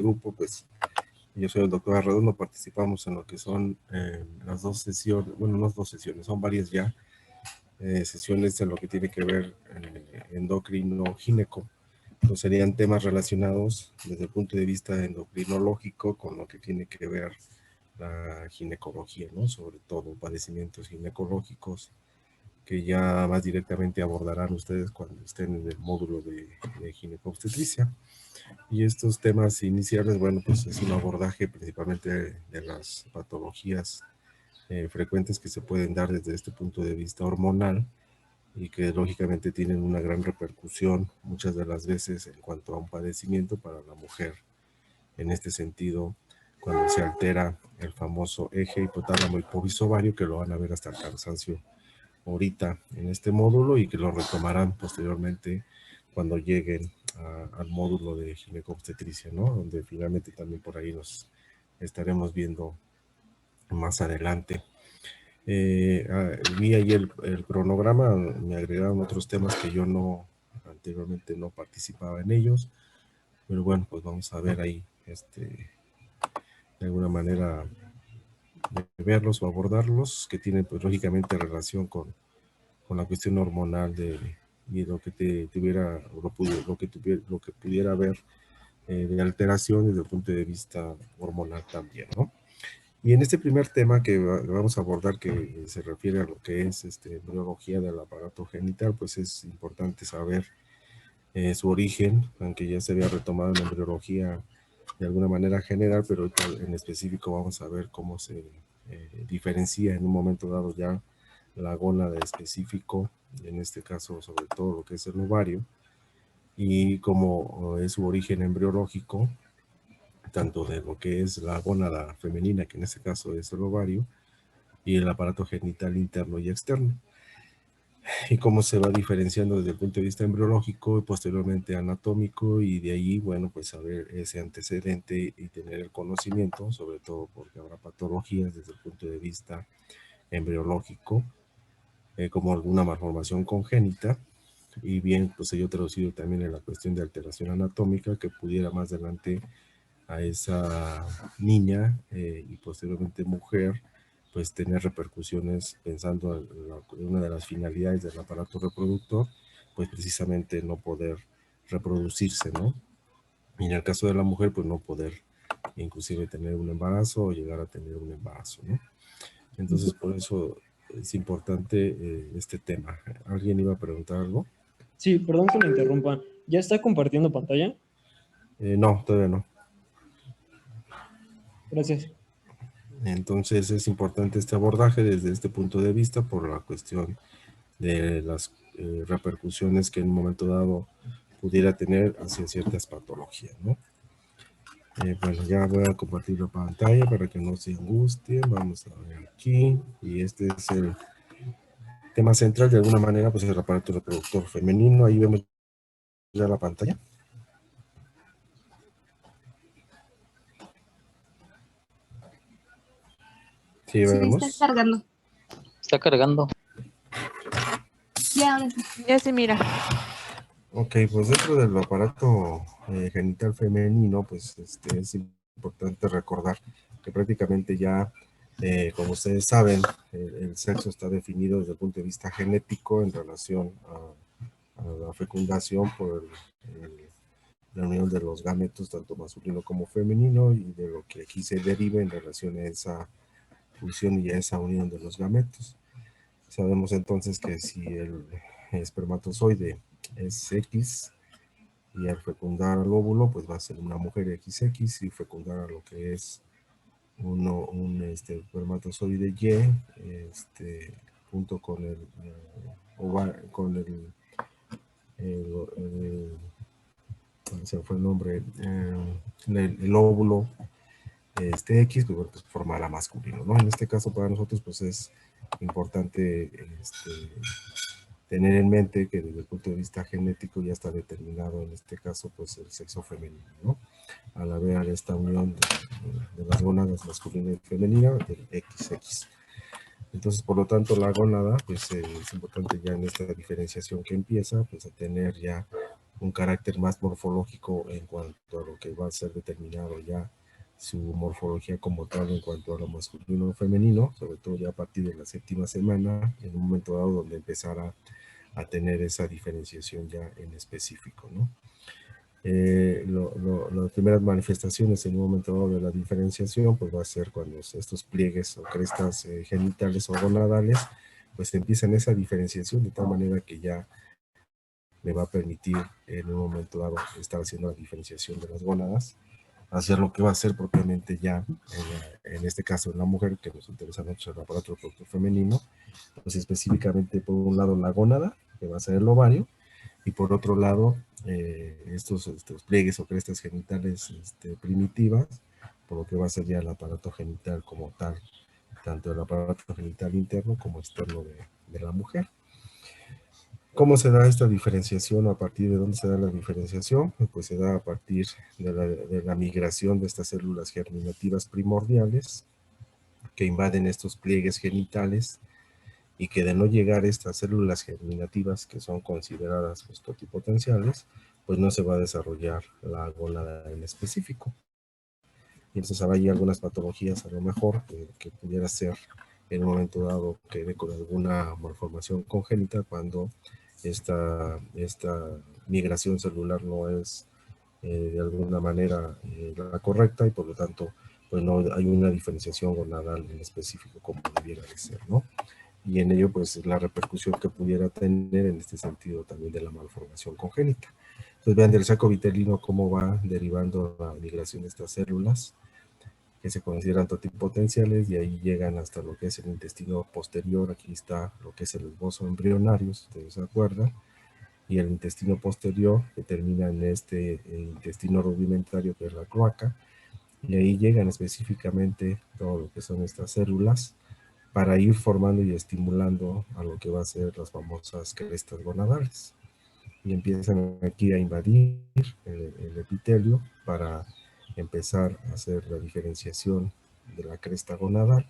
grupo, pues yo soy el doctor Arredondo, participamos en lo que son las 2 sesiones, bueno, no 2 sesiones, son varias ya, sesiones en lo que tiene que ver endocrino gineco. Pues serían temas relacionados desde el punto de vista endocrinológico con lo que tiene que ver la ginecología, ¿no? Sobre todo padecimientos ginecológicos que ya más directamente abordarán ustedes cuando estén en el módulo de ginecobstetricia. Y estos temas iniciales, bueno, pues es un abordaje principalmente de las patologías frecuentes que se pueden dar desde este punto de vista hormonal y que lógicamente tienen una gran repercusión muchas de las veces en cuanto a un padecimiento para la mujer. En este sentido, cuando se altera el famoso eje hipotálamo hipofisovario, que lo van a ver hasta el cansancio ahorita en este módulo y que lo retomarán posteriormente cuando lleguen al módulo de ginecobstetricia, ¿no? Donde finalmente también por ahí nos estaremos viendo más adelante. Vi ahí el cronograma, me agregaron otros temas que yo anteriormente no participaba en ellos, pero bueno, pues vamos a ver ahí, de alguna manera de verlos o abordarlos, que tienen pues lógicamente relación con la cuestión hormonal y lo que tuviera, lo que pudiera haber de alteración desde el punto de vista hormonal también, ¿no? Y en este primer tema que vamos a abordar, que se refiere a lo que es embriología del aparato genital, pues es importante saber su origen, aunque ya se había retomado en la embriología de alguna manera general, pero en específico vamos a ver cómo se diferencia en un momento dado ya la gónada específico, en este caso sobre todo lo que es el ovario, y cómo es su origen embriológico, tanto de lo que es la gónada femenina, que en este caso es el ovario, y el aparato genital interno y externo, y cómo se va diferenciando desde el punto de vista embriológico y posteriormente anatómico, y de ahí, bueno, pues saber ese antecedente y tener el conocimiento, sobre todo porque habrá patologías desde el punto de vista embriológico, como alguna malformación congénita, y bien, pues ello traducido también en la cuestión de alteración anatómica que pudiera más adelante a esa niña y posteriormente mujer, pues tener repercusiones pensando en una de las finalidades del aparato reproductor, pues precisamente no poder reproducirse, ¿no? Y en el caso de la mujer, pues no poder inclusive tener un embarazo o llegar a tener un embarazo, ¿no? Entonces, por eso es importante este tema. ¿Alguien iba a preguntar algo? Sí, perdón que me interrumpa. ¿Ya está compartiendo pantalla? No, todavía no. Gracias. Entonces es importante este abordaje desde este punto de vista por la cuestión de las repercusiones que en un momento dado pudiera tener hacia ciertas patologías, ¿no? Bueno, ya voy a compartir la pantalla para que no se angustien. Vamos a ver aquí. Y este es el tema central, de alguna manera, pues el aparato reproductor femenino. Ahí vemos ya la pantalla. Sí, vemos. Está cargando. Está cargando. Ya se mira. Ok, pues dentro del aparato genital femenino, pues es importante recordar que prácticamente ya, como ustedes saben, el sexo está definido desde el punto de vista genético en relación a la fecundación por la unión de los gametos, tanto masculino como femenino, y de lo que aquí se deriva en relación a esa fusión y a esa unión de los gametos. Sabemos entonces que si el espermatozoide es X y al fecundar al óvulo, pues va a ser una mujer XX, y fecundar a lo que es un espermatozoide Y, junto con se fue el nombre, el óvulo X, pues, bueno, pues formará masculino, ¿no? En este caso para nosotros pues es importante tener en mente que desde el punto de vista genético ya está determinado en este caso pues el sexo femenino, ¿no? Al haber esta unión de las gónadas masculina y femenina del XX. Entonces, por lo tanto, la gónada, pues es importante ya en esta diferenciación que empieza, pues a tener ya un carácter más morfológico en cuanto a lo que va a ser determinado ya su morfología como tal en cuanto a lo masculino o femenino, sobre todo ya a partir de la 7ª semana, en un momento dado donde empezará a tener esa diferenciación ya en específico, ¿no? Las primeras manifestaciones en un momento dado de la diferenciación pues va a ser cuando estos pliegues o crestas genitales o gonadales pues empiezan esa diferenciación de tal manera que ya me va a permitir en un momento dado estar haciendo la diferenciación de las gónadas, hacer lo que va a ser propiamente ya, en este caso en la mujer, que nos interesa mucho el aparato reproductor femenino, pues específicamente por un lado la gónada, que va a ser el ovario, y por otro lado estos pliegues o crestas genitales primitivas, por lo que va a ser ya el aparato genital como tal, tanto el aparato genital interno como externo de la mujer. ¿Cómo se da esta diferenciación? ¿A partir de dónde se da la diferenciación? Pues se da a partir de la migración de estas células germinativas primordiales que invaden estos pliegues genitales y que de no llegar estas células germinativas que son consideradas pues, totipotenciales, pues no se va a desarrollar la gónada en específico. Y entonces hay algunas patologías a lo mejor que pudiera ser en un momento dado que con alguna malformación congénita cuando esta migración celular no es de alguna manera la correcta y por lo tanto pues no hay una diferenciación gonadal en específico como debiera de ser, ¿no? Y en ello pues la repercusión que pudiera tener en este sentido también de la malformación congénita. Entonces vean del saco vitelino cómo va derivando la migración de estas células que se consideran totipotenciales y ahí llegan hasta lo que es el intestino posterior. Aquí está lo que es el esbozo embrionario, si ustedes se acuerdan, y el intestino posterior que termina en este intestino rudimentario que es la cloaca, y ahí llegan específicamente todo lo que son estas células para ir formando y estimulando a lo que va a ser las famosas crestas gonadales. Y empiezan aquí a invadir el epitelio para empezar a hacer la diferenciación de la cresta gonadal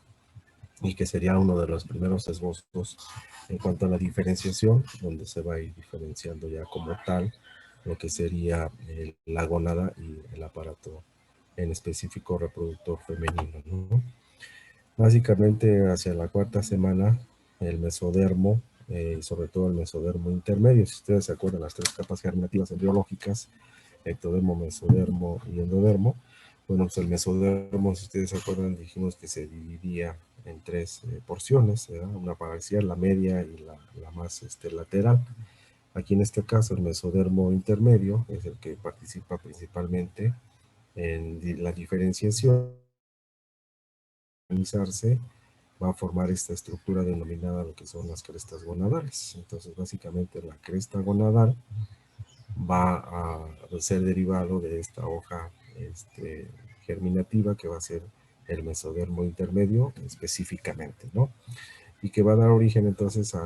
y que sería uno de los primeros esbozos en cuanto a la diferenciación, donde se va a ir diferenciando ya como tal lo que sería la gónada y el aparato en específico reproductor femenino, ¿no? Básicamente hacia la 4ª semana el mesodermo, sobre todo el mesodermo intermedio, si ustedes se acuerdan las 3 capas germinativas embriológicas, ectodermo, mesodermo y endodermo. Bueno, pues el mesodermo, si ustedes se acuerdan, dijimos que se dividía en 3 porciones, ¿verdad? Una paraxial, la media y la más lateral. Aquí en este caso el mesodermo intermedio es el que participa principalmente en la diferenciación, va a formar esta estructura denominada lo que son las crestas gonadales. Entonces básicamente la cresta gonadal va a ser derivado de esta hoja germinativa que va a ser el mesodermo intermedio específicamente, ¿no? Y que va a dar origen entonces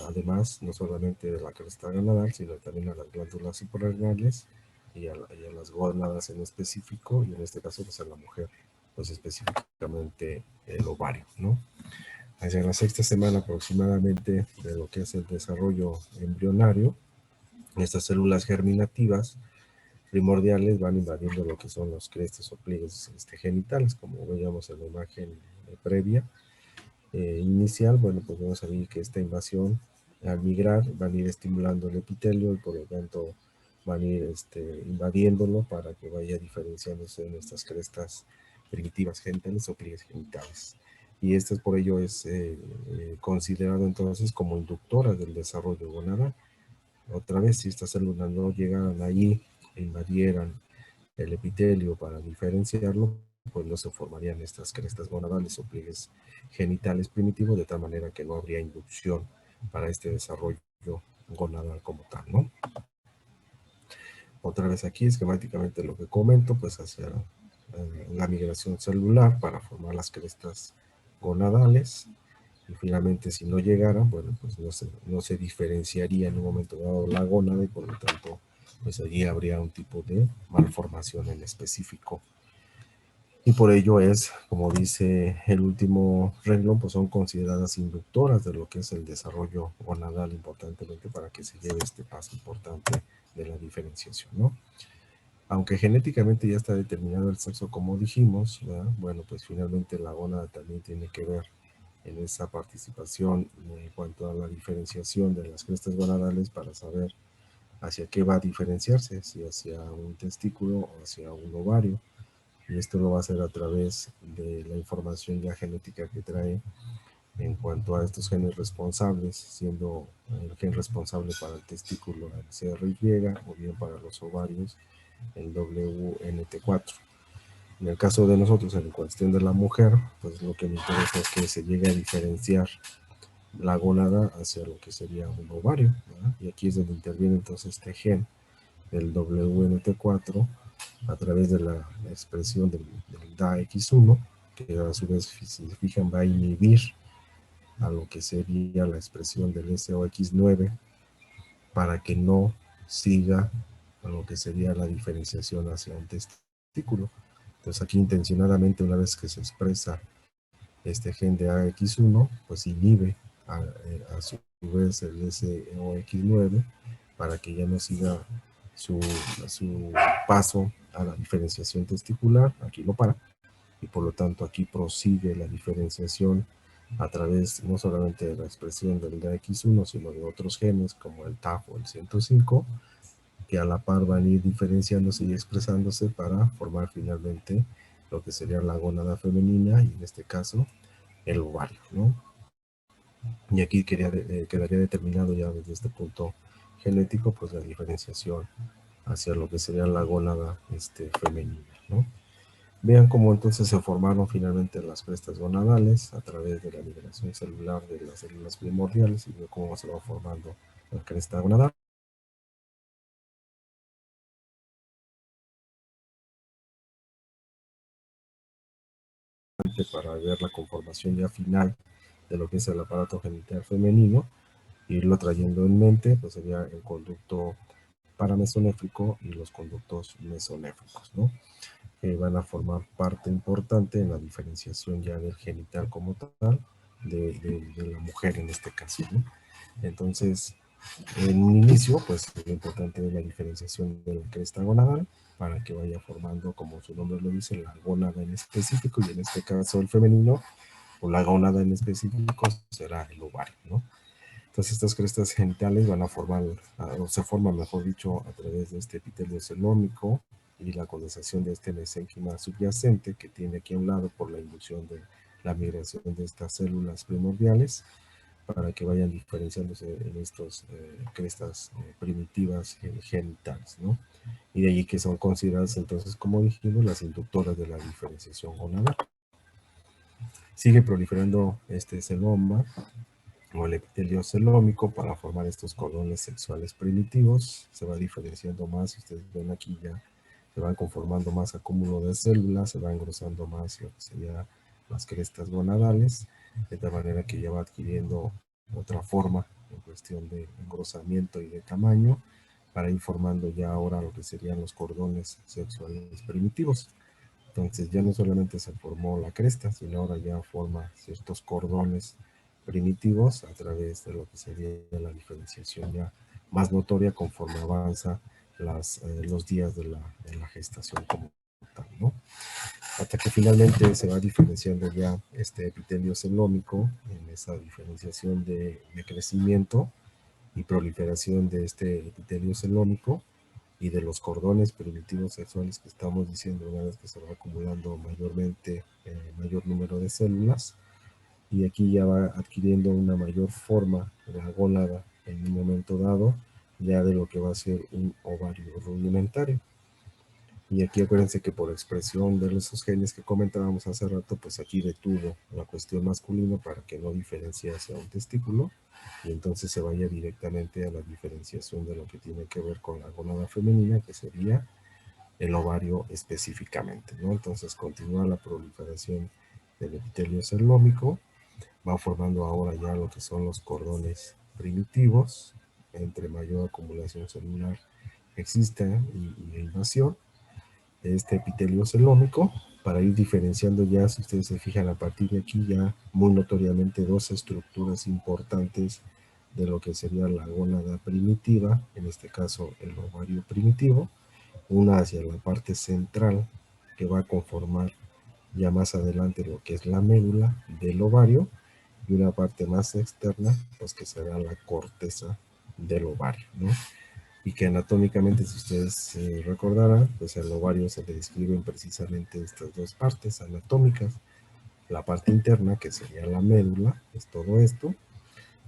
además no solamente de la cresta gonadal, sino también a las glándulas suprarrenales y a las gónadas en específico, y en este caso pues a la mujer, pues específicamente el ovario, ¿no? Hacia la 6ª semana aproximadamente de lo que es el desarrollo embrionario, estas células germinativas primordiales van invadiendo lo que son los crestos o pliegues genitales, como veíamos en la imagen previa inicial. Bueno, pues vamos a ver que esta invasión al migrar van a ir estimulando el epitelio y por lo tanto van a ir invadiéndolo para que vaya diferenciándose en estas crestas primitivas genitales o pliegues genitales. Y esto por ello es considerado entonces como inductora del desarrollo gonadal. Otra vez, si estas células no llegaran ahí e invadieran el epitelio para diferenciarlo, pues no se formarían estas crestas gonadales o pliegues genitales primitivos, de tal manera que no habría inducción para este desarrollo gonadal como tal, ¿no? Otra vez aquí, esquemáticamente lo que comento, pues hacia la migración celular para formar las crestas gonadales, y finalmente si no llegaran, bueno, pues no se diferenciaría en un momento dado la gónada y por lo tanto, pues allí habría un tipo de malformación en específico. Y por ello es, como dice el último renglón, pues son consideradas inductoras de lo que es el desarrollo gonadal importantemente para que se lleve este paso importante de la diferenciación, ¿no? Aunque genéticamente ya está determinado el sexo, como dijimos, ¿verdad? Bueno, pues finalmente la gónada también tiene que ver en esa participación en cuanto a la diferenciación de las crestas gonadales para saber hacia qué va a diferenciarse, si hacia un testículo o hacia un ovario. Y esto lo va a hacer a través de la información ya genética que trae en cuanto a estos genes responsables, siendo el gen responsable para el testículo el CRY o bien para los ovarios el WNT4. En el caso de nosotros, en cuestión de la mujer, pues lo que me interesa es que se llegue a diferenciar la gónada hacia lo que sería un ovario, ¿verdad? Y aquí es donde interviene entonces este gen del WNT4 a través de la expresión del DAX1, que a su vez, si se fijan, va a inhibir a lo que sería la expresión del SOX9 para que no siga a lo que sería la diferenciación hacia un testículo. Entonces aquí intencionadamente, una vez que se expresa este gen de AX1, pues inhibe a su vez el SOX9 para que ya no siga su paso a la diferenciación testicular. Aquí lo para, y por lo tanto aquí prosigue la diferenciación a través no solamente de la expresión del DAX1, sino de otros genes como el TAF o el 105, que a la par van a ir diferenciándose y expresándose para formar finalmente lo que sería la gónada femenina y en este caso el ovario, ¿no? Y aquí quedaría determinado ya desde este punto genético pues la diferenciación hacia lo que sería la gónada femenina, ¿no? Vean cómo entonces se formaron finalmente las crestas gonadales a través de la liberación celular de las células primordiales y de cómo se va formando la cresta gonadal. Para ver la conformación ya final de lo que es el aparato genital femenino, irlo trayendo en mente, pues sería el conducto paramesonéfrico y los conductos mesonéfricos, ¿no? Que van a formar parte importante en la diferenciación ya del genital como tal de la mujer en este caso, ¿no? Entonces, en un inicio, pues lo importante es la diferenciación de la cresta gonadal para que vaya formando, como su nombre lo dice, la gónada en específico, y en este caso el femenino, o la gónada en específico será el ovario, ¿no? Entonces estas crestas genitales van a formar, o se forman, mejor dicho, a través de este epitelio celómico y la condensación de este mesénquima subyacente que tiene aquí a un lado por la inducción de la migración de estas células primordiales para que vayan diferenciándose en estas crestas primitivas genitales, ¿no? Y de allí que son consideradas entonces, como dijimos, las inductoras de la diferenciación gonadal. Sigue proliferando este celoma o el epitelio celómico para formar estos cordones sexuales primitivos. Se va diferenciando más, ustedes ven aquí ya, se van conformando más acúmulo de células, se va engrosando más lo que sería las crestas gonadales, de tal manera que ya va adquiriendo otra forma en cuestión de engrosamiento y de tamaño, para ir formando ya ahora lo que serían los cordones sexuales primitivos. Entonces ya no solamente se formó la cresta, sino ahora ya forma ciertos cordones primitivos a través de lo que sería la diferenciación ya más notoria conforme avanza los días de la gestación como tal, ¿no? Hasta que finalmente se va diferenciando ya este epitelio celómico en esa diferenciación de crecimiento y proliferación de este epitelio celómico y de los cordones primitivos sexuales que estamos diciendo, una vez que se va acumulando mayormente mayor número de células, y aquí ya va adquiriendo una mayor forma la gónada en un momento dado, ya de lo que va a ser un ovario rudimentario. Y aquí acuérdense que por expresión de esos genes que comentábamos hace rato, pues aquí detuvo la cuestión masculina para que no diferencie hacia un testículo, y entonces se vaya directamente a la diferenciación de lo que tiene que ver con la gónada femenina, que sería el ovario específicamente, ¿no? Entonces continúa la proliferación del epitelio celómico, va formando ahora ya lo que son los cordones primitivos, entre mayor acumulación celular existe y invasión de este epitelio celómico, para ir diferenciando ya, si ustedes se fijan a partir de aquí, ya muy notoriamente dos estructuras importantes de lo que sería la gónada primitiva, en este caso el ovario primitivo, una hacia la parte central que va a conformar ya más adelante lo que es la médula del ovario, y una parte más externa, pues que será la corteza del ovario, ¿no? Y que anatómicamente, si ustedes recordarán, pues el ovario se le describen precisamente estas dos partes anatómicas, la parte interna, que sería la médula, es todo esto,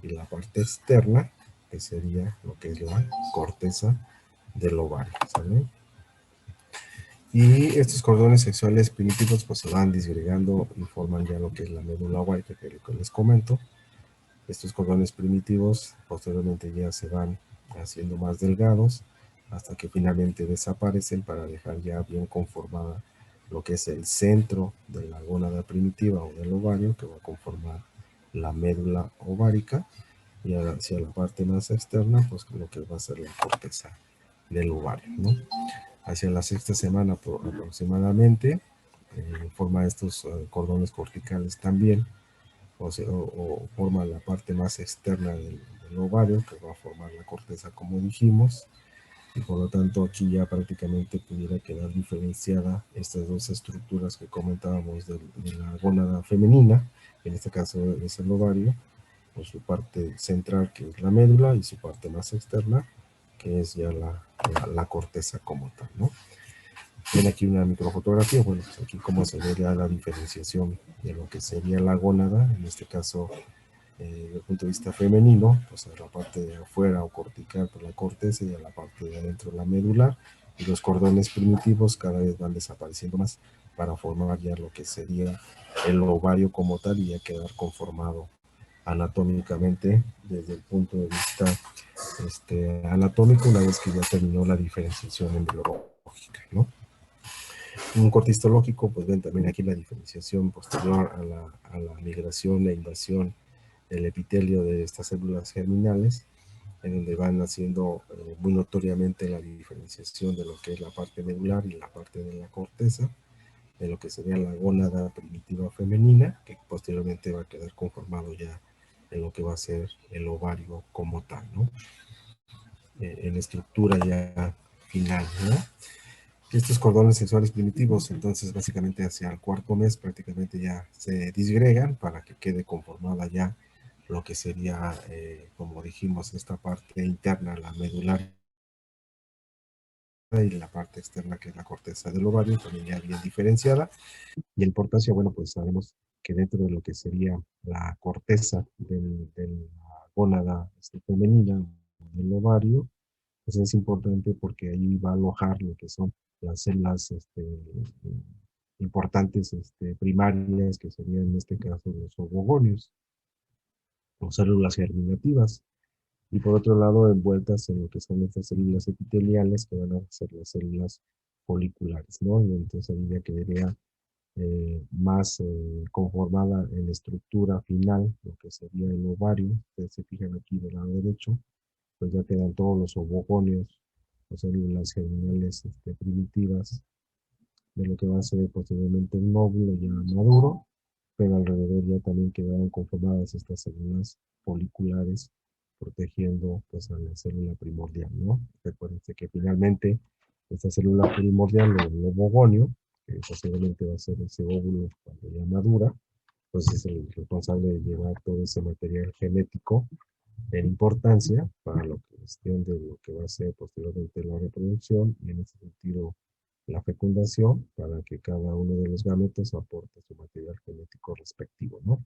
y la parte externa, que sería lo que es la corteza del ovario, ¿sale? Y estos cordones sexuales primitivos pues se van disgregando y forman ya lo que es la médula ovárica que les comento. Estos cordones primitivos posteriormente ya se van haciendo más delgados hasta que finalmente desaparecen para dejar ya bien conformada lo que es el centro de la gónada primitiva o del ovario, que va a conformar la médula ovárica, y hacia la parte más externa pues lo que va a ser la corteza del ovario, ¿no? Hacia la sexta semana aproximadamente forma estos cordones corticales también, o forma la parte más externa del ovario, que va a formar la corteza como dijimos, y por lo tanto aquí ya prácticamente pudiera quedar diferenciada estas dos estructuras que comentábamos de la gónada femenina, en este caso es el ovario, por su parte central que es la médula y su parte más externa que es ya la corteza como tal, ¿no? Ven aquí una microfotografía, bueno, pues aquí cómo se ve ya la diferenciación de lo que sería la gónada, en este caso desde el punto de vista femenino, pues a la parte de afuera o cortical por la corteza y a la parte de adentro la medular, y los cordones primitivos cada vez van desapareciendo más para formar ya lo que sería el ovario como tal y ya quedar conformado anatómicamente desde el punto de vista anatómico una vez que ya terminó la diferenciación embriológica, ¿no? Un corte histológico, pues ven también aquí la diferenciación posterior a la migración e invasión del epitelio de estas células germinales, en donde van haciendo muy notoriamente la diferenciación de lo que es la parte medular y la parte de la corteza, de lo que sería la gónada primitiva femenina, que posteriormente va a quedar conformado ya en lo que va a ser el ovario como tal, ¿no? En estructura ya final, ¿no? Estos cordones sexuales primitivos, entonces básicamente hacia el cuarto mes prácticamente ya se disgregan para que quede conformada ya lo que sería, como dijimos, esta parte interna, la medular, y la parte externa que es la corteza del ovario, también ya bien diferenciada. Y la importancia, bueno, pues sabemos que dentro de lo que sería la corteza de la gónada femenina del ovario, pues es importante porque ahí va a alojar lo que son las células importantes primarias, que serían en este caso los ovogonios o células germinativas. Y por otro lado, envueltas en lo que son estas células epiteliales, que van a ser las células foliculares, ¿no? Y entonces ahí ya quedaría más conformada en la estructura final, lo que sería el ovario. Ustedes se fijan aquí del lado derecho, pues ya quedan todos los ovogonios o células germinales primitivas de lo que va a ser posteriormente un óvulo ya maduro, pero alrededor ya también quedaron conformadas estas células foliculares protegiendo pues a la célula primordial, ¿no? Recuerden que finalmente esta célula primordial, el ovogonio, que posiblemente va a ser ese óvulo cuando ya madura, pues es el responsable de llevar todo ese material genético en importancia para la cuestión de lo que va a ser posteriormente la reproducción y en ese sentido la fecundación para que cada uno de los gametos aporte su material genético respectivo, ¿no?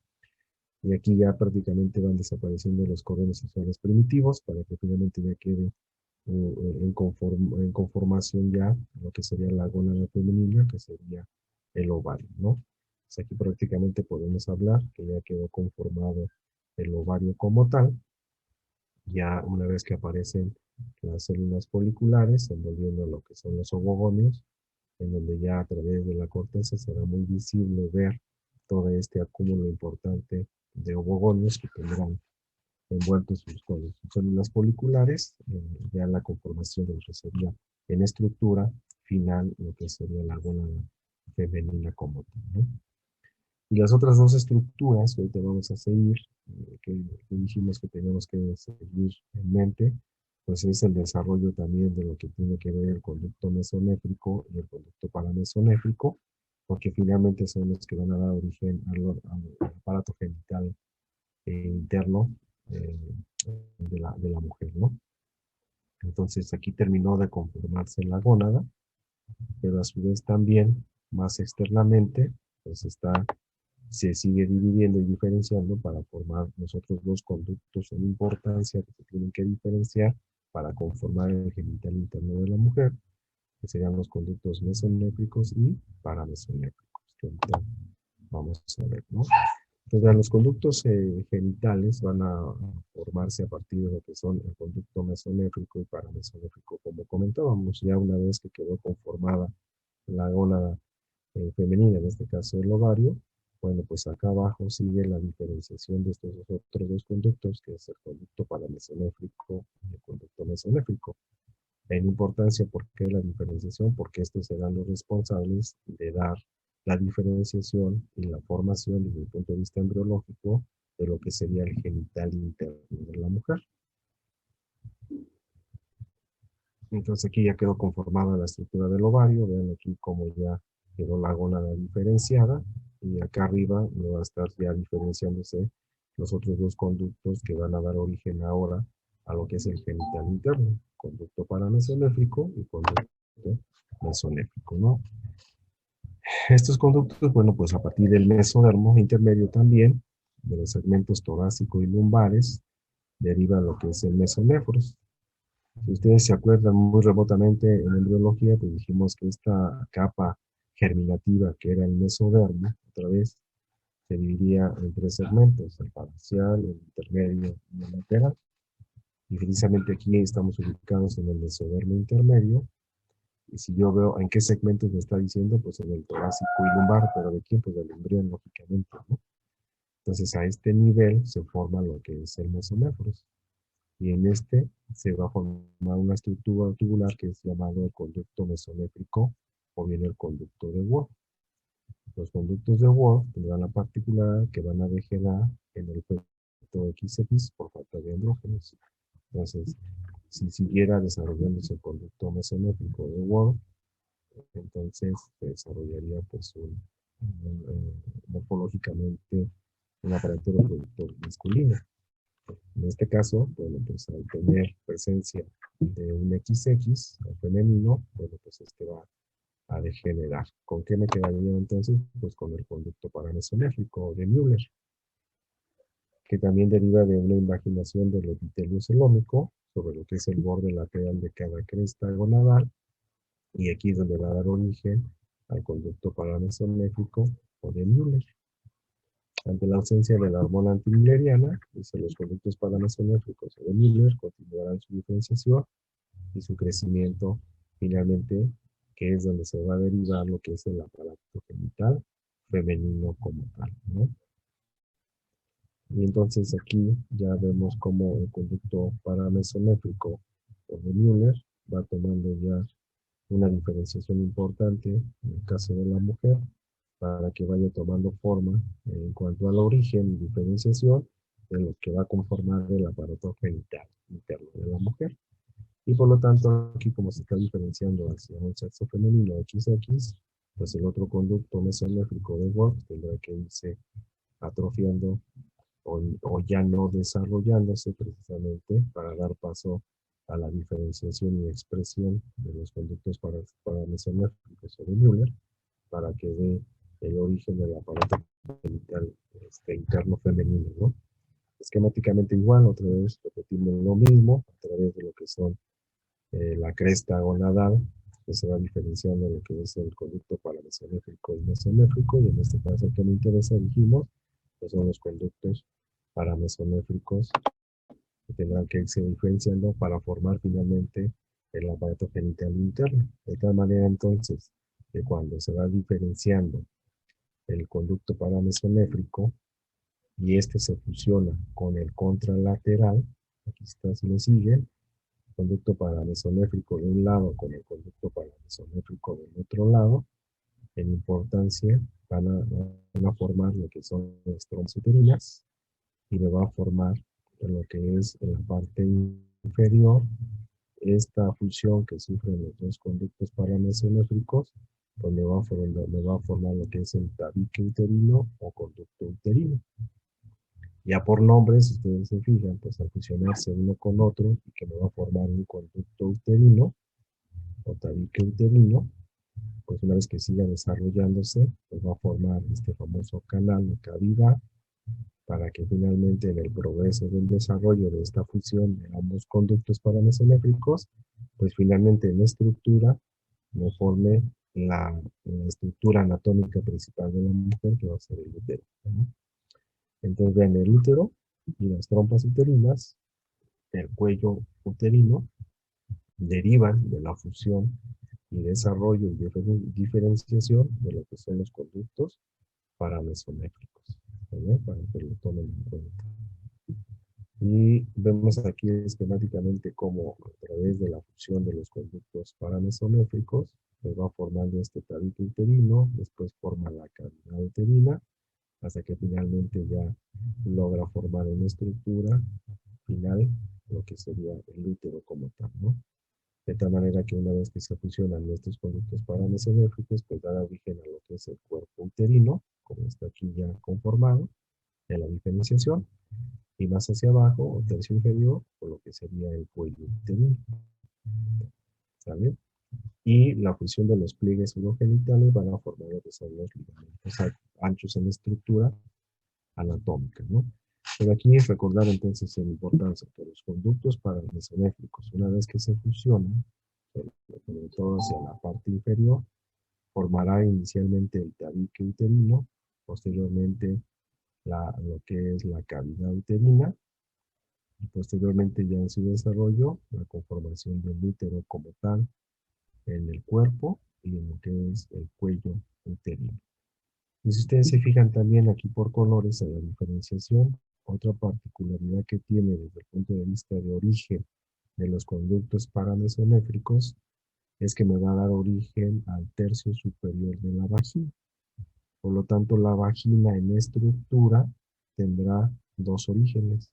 Y aquí ya prácticamente van desapareciendo los cordones sexuales primitivos para que finalmente ya quede en conformación ya lo que sería la gónada femenina, que sería el ovario, ¿no? Pues aquí prácticamente podemos hablar que ya quedó conformado el ovario como tal, ya una vez que aparecen las células foliculares, envolviendo lo que son los ovogonios, en donde ya a través de la corteza será muy visible ver todo este acúmulo importante de ovogonios que tendrán envueltos con sus células foliculares, ya la conformación de lo que sería en estructura final, lo que sería la gónada femenina como tal, ¿no? Y las otras dos estructuras que ahorita vamos a seguir, que dijimos que tenemos que seguir en mente, pues es el desarrollo también de lo que tiene que ver el conducto mesonéfrico y el conducto paramesonéfrico, porque finalmente son los que van a dar origen al aparato genital interno eh, de la mujer, ¿no? Entonces aquí terminó de conformarse la gónada, pero a su vez también, más externamente, pues se sigue dividiendo y diferenciando para formar los otros dos conductos en importancia que se tienen que diferenciar para conformar el genital interno de la mujer, que serían los conductos mesonéfricos y paramesonéfricos, que ahorita vamos a ver, ¿no? Entonces, los conductos genitales van a formarse a partir de lo que son el conducto mesonéfrico y paramesonéfrico, como comentábamos, ya una vez que quedó conformada la gónada femenina, en este caso el ovario. Bueno, pues acá abajo sigue la diferenciación de estos otros dos conductos, que es el conducto paramesonéfrico y el conducto mesonéfrico. En importancia, ¿por qué la diferenciación? Porque estos serán los responsables de dar la diferenciación y la formación desde el punto de vista embriológico de lo que sería el genital interno de la mujer. Entonces aquí ya quedó conformada la estructura del ovario. Vean aquí cómo ya quedó la gónada diferenciada. Y acá arriba no va a estar ya diferenciándose los otros dos conductos que van a dar origen ahora a lo que es el genital interno. Conducto paramesonéfrico y conducto mesonéfrico, ¿no? Estos conductos, bueno, pues a partir del mesodermo intermedio también, de los segmentos torácico y lumbares, deriva lo que es el mesonéfros. Si ustedes se acuerdan muy remotamente en embriología, pues dijimos que esta capa germinativa que era el mesodermo, otra vez, se dividía en tres segmentos, el parcial, el intermedio y el lateral. Y precisamente aquí estamos ubicados en el mesodermo intermedio. Y si yo veo en qué segmentos me está diciendo, pues en el torácico y lumbar, pero ¿de quién? Pues del embrión, lógicamente, ¿no? Entonces a este nivel se forma lo que es el mesonéfros. Y en este se va a formar una estructura tubular que es llamado el conducto mesonéfrico o bien el conducto de Wolff. Los conductos de Wolff tendrán la particularidad que van a degenerar en el feto XX por falta de andrógenos. Entonces, si siguiera desarrollándose el conducto mesonéfrico de Wolff, entonces se desarrollaría pues morfológicamente un aparato reproductor masculino. En este caso, bueno, pues al tener presencia de un XX femenino, bueno, pues este va a degenerar. ¿Con qué me quedaría entonces? Pues con el conducto paramesonéfrico de Müller, que también deriva de una invaginación del epitelio celómico sobre lo que es el borde lateral de cada cresta gonadal, y aquí es donde va a dar origen al conducto paramesonéfrico o de Müller. Ante la ausencia de la hormona antimülleriana, los conductos paramesonéfricos o de Müller continuarán su diferenciación y su crecimiento finalmente, que es donde se va a derivar lo que es el aparato genital femenino como tal, ¿no? Y entonces aquí ya vemos cómo el conducto paramesonéfrico o de Müller va tomando ya una diferenciación importante en el caso de la mujer, para que vaya tomando forma en cuanto al origen y diferenciación de lo que va a conformar el aparato genital interno de la mujer. Y por lo tanto, aquí como se está diferenciando hacia un sexo femenino XX, pues el otro conducto mesonéfrico de Wolff tendrá que irse atrofiando o ya no desarrollándose precisamente para dar paso a la diferenciación y expresión de los conductos paramesonéfricos o de Müller, para que dé el origen del aparato genital interno femenino, ¿no? Esquemáticamente igual, otra vez repetimos lo mismo a través de lo que son la cresta gonadal, que se va diferenciando de lo que es el conducto paramesonéfrico y mesonéfrico, y en este caso el que me interesa, dijimos, que son los conductos paramesonéfricos que tendrán que irse diferenciando para formar finalmente el aparato genital interno. De tal manera entonces que cuando se va diferenciando el conducto paramesonéfrico y este se fusiona con el contralateral, aquí está, si lo siguen, conducto paramesonéfrico de un lado con el conducto paramesonéfrico del otro lado, en importancia van a formar lo que son las trompas uterinas y me va a formar lo que es en la parte inferior esta fusión que sufren los dos conductos paramesonéfricos, pues me va a formar lo que es el tabique uterino o conducto uterino. Ya por nombre, si ustedes se fijan, pues al fusionarse uno con otro y que me va a formar un conducto uterino o tabique uterino, pues una vez que siga desarrollándose, pues va a formar este famoso canal o cavidad para que finalmente en el progreso del desarrollo de esta fusión de ambos conductos paramesonéfricos, pues finalmente en la estructura me forme la estructura anatómica principal de la mujer, que va a ser el útero, ¿no? Entonces vean el útero y las trompas uterinas, el cuello uterino, derivan de la fusión y desarrollo y diferenciación de lo que son los conductos paramesonéfricos, ¿no? Para que lo tomen en cuenta. Y vemos aquí esquemáticamente cómo a través de la fusión de los conductos paramesonéfricos se va formando este tabique uterino, después forma la cavidad uterina, hasta que finalmente ya logra formar en estructura final lo que sería el útero como tal, ¿no? De tal manera que una vez que se fusionan estos conductos paramesonéfricos, pues da origen a lo que es el cuerpo uterino, como está aquí ya conformado, en la diferenciación, y más hacia abajo, o tercio inferior, por lo que sería el cuello uterino. ¿Sale? Y la fusión de los pliegues urogenitales van a formar lo que son los ligamentos anchos en estructura anatómica, ¿no? Pero aquí es recordar entonces la importancia de los conductos paramesonéfricos. Una vez que se fusionan, sobre todo hacia la parte inferior, formará inicialmente el tabique uterino, posteriormente lo que es la cavidad uterina, y posteriormente ya en su desarrollo, la conformación del útero como tal en el cuerpo y en lo que es el cuello uterino. Y si ustedes se fijan también aquí por colores en la diferenciación, otra particularidad que tiene desde el punto de vista de origen de los conductos paramesonéfricos es que me va a dar origen al tercio superior de la vagina. Por lo tanto, la vagina en estructura tendrá dos orígenes.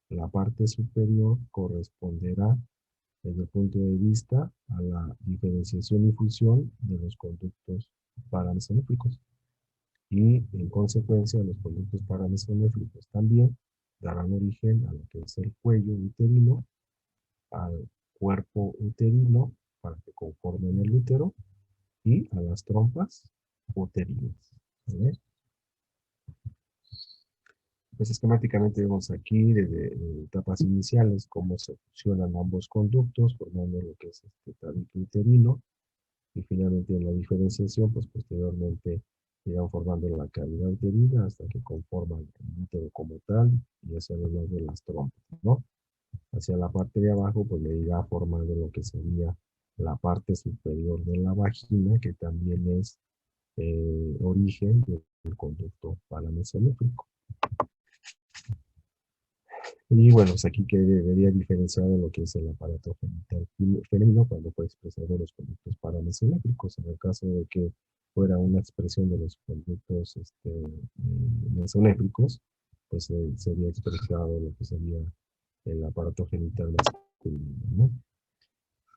La parte superior corresponderá desde el punto de vista a la diferenciación y fusión de los conductos paramesonéfricos. Y en consecuencia, los conductos paramesonéfricos también darán origen a lo que es el cuello uterino, al cuerpo uterino, para que conformen el útero, y a las trompas uterinas. ¿Vale? Pues esquemáticamente vemos aquí desde etapas iniciales cómo se fusionan ambos conductos, formando lo que es este tabique uterino, y finalmente en la diferenciación, pues posteriormente irán formando la cavidad uterina hasta que conforman el útero como tal y hacia lo largo de las trompas, ¿no? Hacia la parte de abajo, pues le irá formando lo que sería la parte superior de la vagina, que también es origen del conducto paramesonéfrico. Y bueno, pues aquí quedaría diferenciado lo que es el aparato genital femenino cuando fue expresado los conductos paramesonéfricos. En el caso de que fuera una expresión de los conductos mesonéfricos, pues sería expresado lo que sería el aparato genital masculino, ¿no?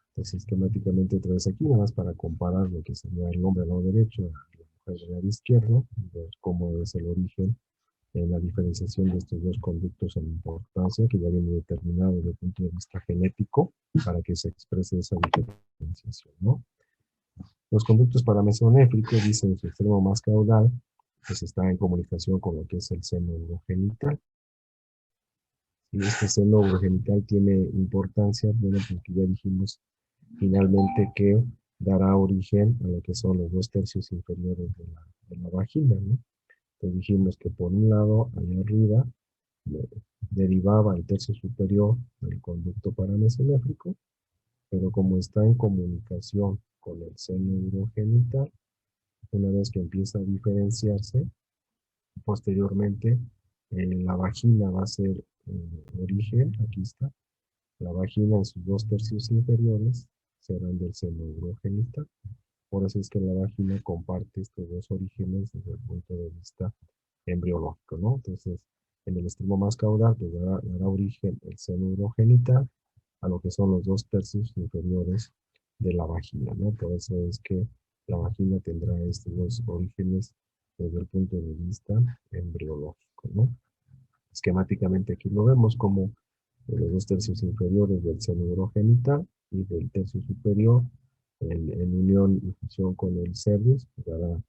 Entonces, esquemáticamente otra vez aquí, nada más para comparar lo que sería el hombre del lado derecho y la mujer del lado izquierdo, y ver cómo es el origen en la diferenciación de estos dos conductos en importancia, que ya viene determinado desde el punto de vista genético, para que se exprese esa diferenciación, ¿no? Los conductos paramesonéfricos, dice en su extremo más caudal, pues está en comunicación con lo que es el seno urogenital. Y este seno urogenital tiene importancia, bueno, porque ya dijimos finalmente que dará origen a lo que son los dos tercios inferiores de la vagina, ¿no? Entonces dijimos que por un lado, allá arriba, derivaba el tercio superior del conducto paramesonéfrico, pero como está en comunicación con el seno urogenital, una vez que empieza a diferenciarse, posteriormente la vagina va a ser origen, aquí está, la vagina en sus dos tercios inferiores serán del seno urogenital. Por eso es que la vagina comparte estos dos orígenes desde el punto de vista embriológico, ¿no? Entonces, en el extremo más caudal, pues dará origen el seno urogenital a lo que son los 2/3 inferiores de la vagina, ¿no? Por eso es que la vagina tendrá estos dos orígenes desde el punto de vista embriológico, ¿no? Esquemáticamente aquí lo vemos como los 2/3 inferiores del seno urogenital y del tercio superior en unión y fusión con el cervix, dará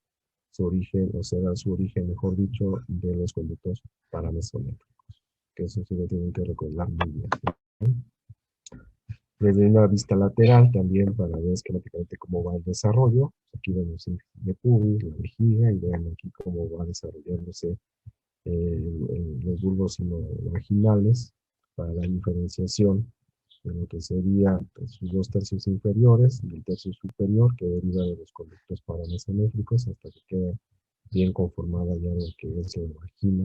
su origen, o será su origen, mejor dicho, de los conductos paramesonéficos, que eso sí lo tienen que recordar muy bien, ¿no? Desde una vista lateral también para ver esquemáticamente cómo va el desarrollo. Aquí vemos el de pubis, la vejiga, y vean aquí cómo va desarrollándose los bulbos vaginales para la diferenciación de lo que sería pues, sus 2/3 inferiores y el tercio superior que deriva de los conductos paramesonéfricos hasta que queda bien conformada ya lo que es la vagina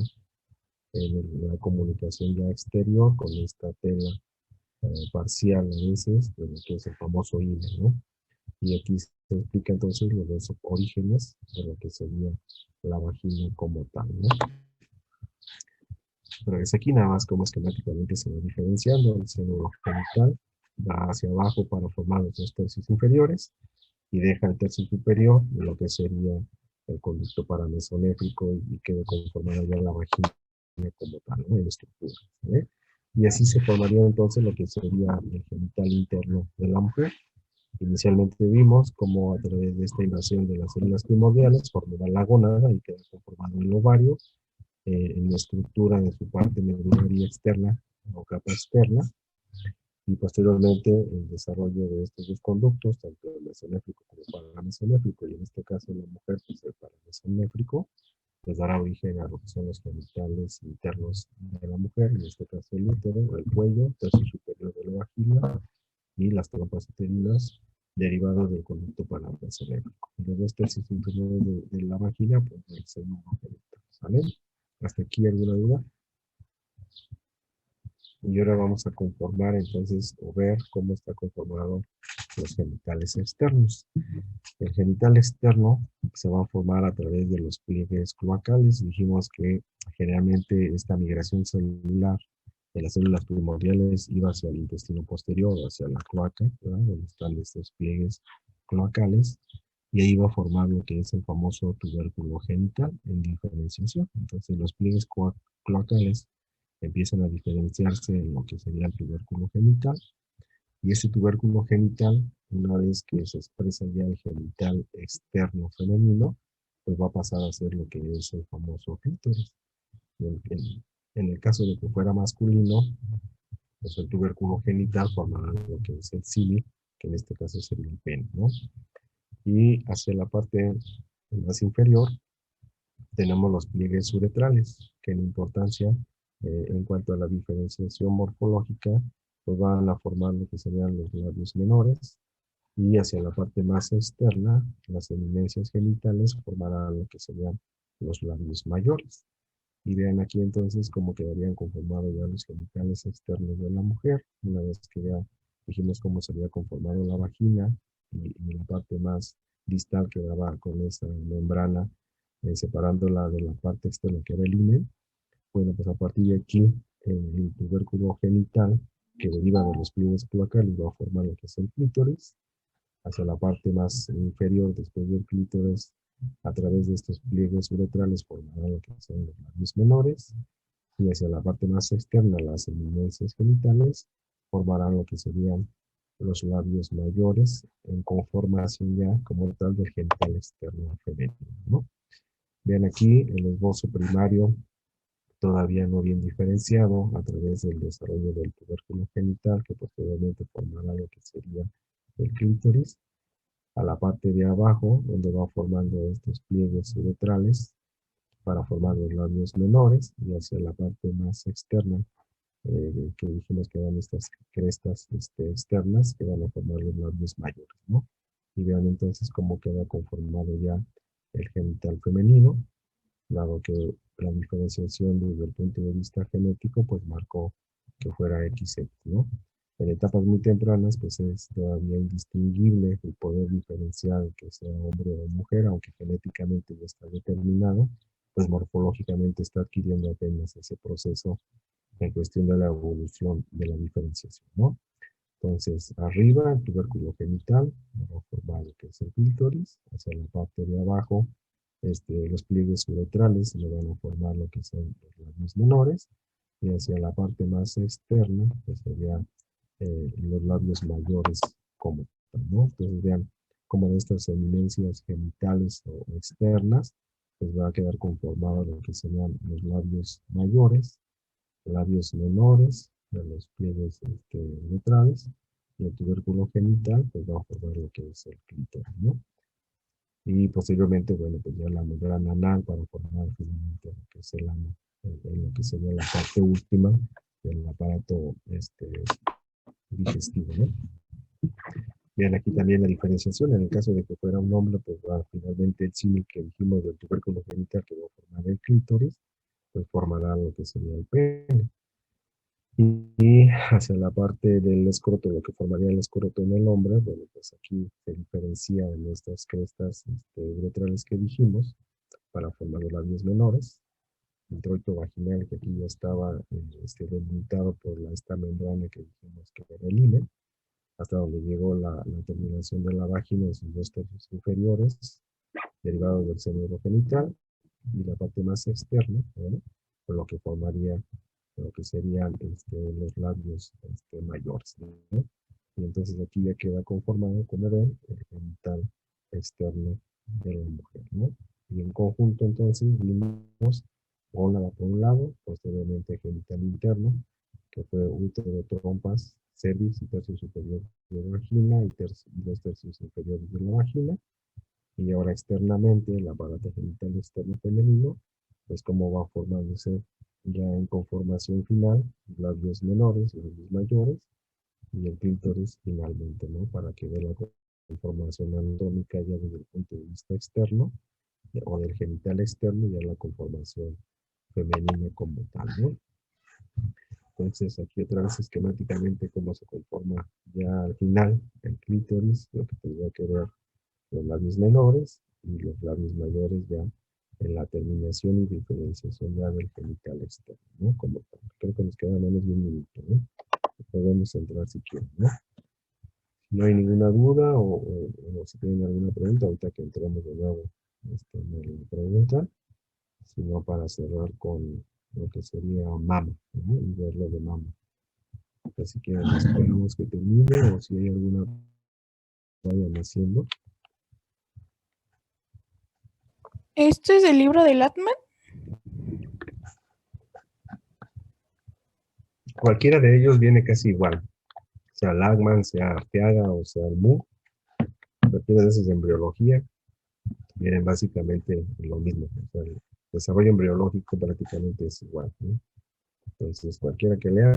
en la comunicación ya exterior con esta tela parcial a veces de lo que es el famoso hilo, ¿no? Y aquí se explica entonces los dos orígenes de lo que sería la vagina como tal, ¿no? Pero es aquí nada más como esquemáticamente se va diferenciando el seno genital, va hacia abajo para formar los 2/3 inferiores y deja el tercio superior de lo que sería el conducto paramesonéfrico y queda conformada ya la vagina como tal, ¿no? En estructura, ¿eh? Y así se formaría entonces lo que sería el genital interno de la mujer. Inicialmente vimos cómo a través de esta invasión de las células primordiales formará la gónada y queda conformado el ovario en la estructura de su parte medular externa o capa externa, y posteriormente el desarrollo de estos dos conductos, tanto el mesonéfrico como el paramesonéfrico, y en este caso la mujer, pues el paramesonéfrico, pues dará origen a lo que son los genitales internos de la mujer, en este caso el útero, el cuello, tercio superior de la vagina y las trompas uterinas derivados del conducto paramesonéfrico. Y los 2/3 inferiores de la vagina, pues el seno genital, ¿sale? ¿Hasta aquí alguna duda? Y ahora vamos a conformar entonces o ver cómo está conformado los genitales externos. El genital externo se va a formar a través de los pliegues cloacales. Dijimos que generalmente esta migración celular de las células primordiales iba hacia el intestino posterior, hacia la cloaca, ¿verdad? Donde están estos pliegues cloacales, y ahí va a formar lo que es el famoso tubérculo genital en diferenciación. Entonces los pliegues cloacales empiezan a diferenciarse en lo que sería el tubérculo genital, y ese tubérculo genital, una vez que se expresa ya el genital externo femenino, pues va a pasar a ser lo que es el famoso clítoris. En el caso de que fuera masculino, pues el tubérculo genital formará lo que es el símil, que en este caso sería el pene, ¿no? Y hacia la parte más inferior tenemos los pliegues uretrales, que en importancia, en cuanto a la diferenciación morfológica, pues van a formar lo que serían los labios menores, y hacia la parte más externa, las eminencias genitales formarán lo que serían los labios mayores. Y vean aquí entonces cómo quedarían conformados ya los genitales externos de la mujer, una vez que ya dijimos cómo sería conformado la vagina, y la parte más distal quedaba con esa membrana separándola de la parte externa que era el himen. Bueno, pues a partir de aquí, el tubérculo genital que deriva de los pliegues cloacales va a formar lo que es el clítoris. Hacia la parte más inferior, después del clítoris, a través de estos pliegues uretrales formarán lo que son los labios menores, y hacia la parte más externa, las eminencias genitales, formarán lo que serían los labios mayores en conformación ya como tal del genital externo femenino, ¿no? Vean aquí el esbozo primario todavía no bien diferenciado a través del desarrollo del tubérculo genital que posteriormente formará lo que sería el clítoris. A la parte de abajo, donde va formando estos pliegues uretrales para formar los labios menores, y hacia la parte más externa, que dijimos que eran estas crestas externas que van a formar los labios mayores, ¿no? Y vean entonces cómo queda conformado ya el genital femenino, dado que la diferenciación desde el punto de vista genético, pues marcó que fuera XX, ¿no? en etapas muy tempranas, pues es todavía indistinguible el poder diferenciar que sea hombre o mujer, aunque genéticamente ya está determinado, pues morfológicamente está adquiriendo apenas ese proceso en cuestión de la evolución de la diferenciación, ¿no? Entonces, arriba, el tubérculo genital, va a formar lo que es el clítoris, hacia la parte de abajo, los pliegues uretrales le van a formar lo que son los labios menores, y hacia la parte más externa, pues serían los labios mayores como tal, ¿no? Entonces vean cómo de estas eminencias genitales o externas, pues va a quedar conformado lo que serían los labios mayores, labios menores, de los pliegues uretrales, y el tubérculo genital, pues va a formar lo que es el clítoris, ¿no? Y posteriormente, bueno, pues ya la membrana anal para formar finalmente lo que es el ano, lo que sería la parte última del aparato digestivo, ¿no? Bien, aquí también la diferenciación, en el caso de que fuera un hombre, pues va finalmente el símil que dijimos del tubérculo genital que va a formar el clítoris, pues formará lo que sería el pene. Y hacia la parte del escroto, lo que formaría el escroto en el hombre, bueno, pues aquí se diferencia en estas crestas uretrales que dijimos para formar los labios menores, introito vaginal que aquí ya estaba delimitado por esta membrana que dijimos que era el hile, hasta donde llegó la terminación de la vagina en sus dos tercios inferiores, derivado del seno genital, y la parte más externa, ¿vale? Con lo que formaría lo que serían los labios mayores, ¿no? Y entonces aquí ya queda conformado, como ven, el genital externo de la mujer, ¿no? Y en conjunto entonces vimos gónada por un lado, posteriormente genital interno, que fue útero, trompas, cervix y tercio superior de la vagina y dos tercios inferiores de la vagina. Y ahora externamente el aparato genital externo femenino, pues cómo va formándose ya en conformación final, labios menores, labios mayores y el clítoris finalmente, ¿no? Para que vea la conformación anatómica ya desde el punto de vista externo o del genital externo, ya la conformación femenina como tal, ¿no? Entonces aquí otra vez esquemáticamente cómo se conforma ya al final el clítoris, lo que tendría que ver los labios menores y los labios mayores ya en la terminación y diferenciación ya del genital externo, ¿no? Como tal. Creo que nos queda menos de un minuto, ¿no? Podemos entrar si quieren, ¿no? Si no hay ninguna duda o si tienen alguna pregunta, ahorita que entremos de nuevo, me lo preguntan. Si no, para cerrar con lo que sería mama, ¿no? Y ver lo de mama. Así que esperamos que termine o si hay alguna vayan haciendo. ¿Esto es el libro del Atman? Cualquiera de ellos viene casi igual, sea Lagman, sea Arteaga o sea el Mu, cualquiera de esos de embriología, vienen básicamente lo mismo. O sea, el desarrollo embriológico prácticamente es igual, ¿no? Entonces, cualquiera que lea,